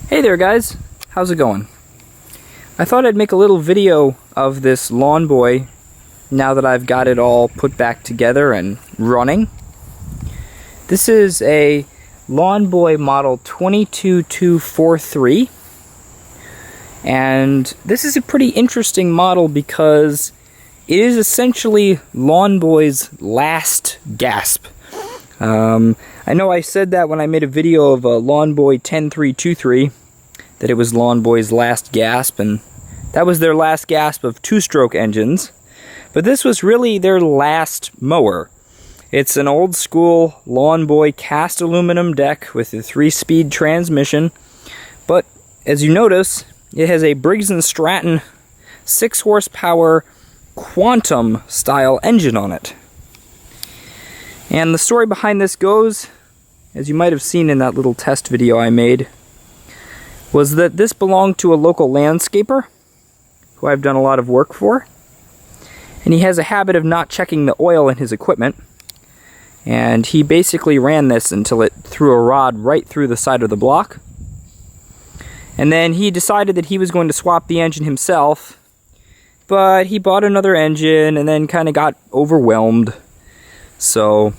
Hey there guys, how's it going? I thought I'd make a little video of this lawn boy now that I've got it all put back together and running. This is a lawn boy model 22243, and this is a pretty interesting model because it is essentially lawn boy's last gasp. I know I said that when I made a video of a Lawn Boy 10323, that it was Lawn Boy's last gasp, and that was their last gasp of two-stroke engines. But this was really their last mower. It's an old school Lawn Boy cast aluminum deck with a 3-speed transmission, but as you notice, it has a Briggs & Stratton 6 horsepower Quantum style engine on it. And the story behind this goes, as you might have seen in that little test video I made, was that this belonged to a local landscaper who I've done a lot of work for. And he has a habit of not checking the oil in his equipment. And he basically ran this until it threw a rod right through the side of the block. And then he decided that he was going to swap the engine himself, but he bought another engine and then kind of got overwhelmed. So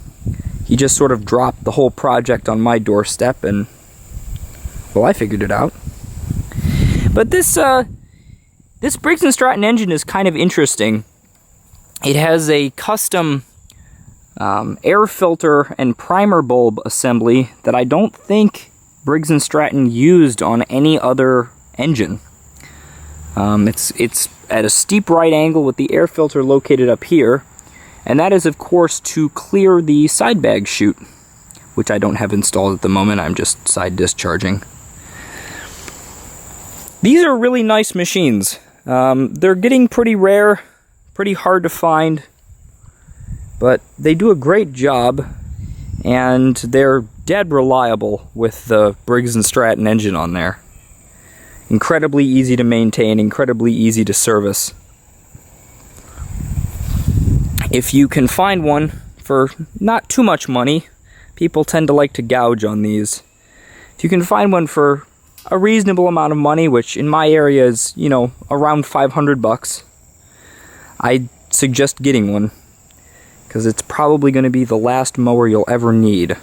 he just sort of dropped the whole project on my doorstep, and well, I figured it out. But this Briggs & Stratton engine is kind of interesting. It has a custom air filter and primer bulb assembly that I don't think Briggs & Stratton used on any other engine. It's at a steep right angle with the air filter located up here. And that is, of course, to clear the side bag chute, which I don't have installed at the moment. I'm just side discharging. These are really nice machines. They're getting pretty rare, pretty hard to find, but they do a great job, and they're dead reliable with the Briggs & Stratton engine on there. Incredibly easy to maintain, incredibly easy to service. If you can find one for not too much money, people tend to like to gouge on these. If you can find one for a reasonable amount of money, which in my area is, you know, around 500 bucks, I suggest getting one, because it's probably going to be the last mower you'll ever need.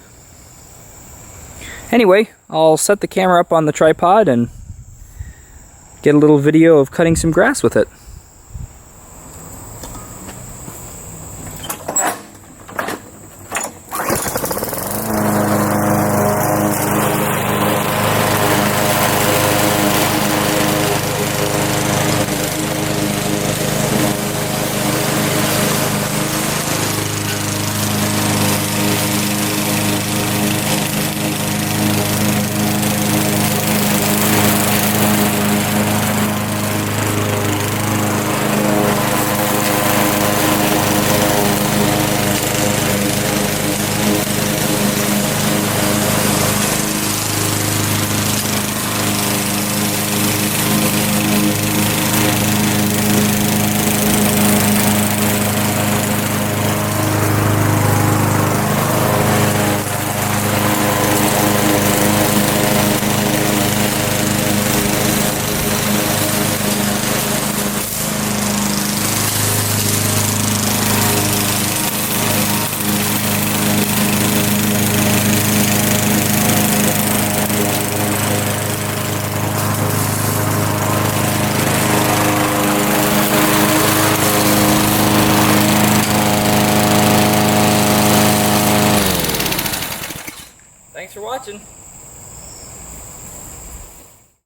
Anyway, I'll set the camera up on the tripod and get a little video of cutting some grass with it. Thanks for watching.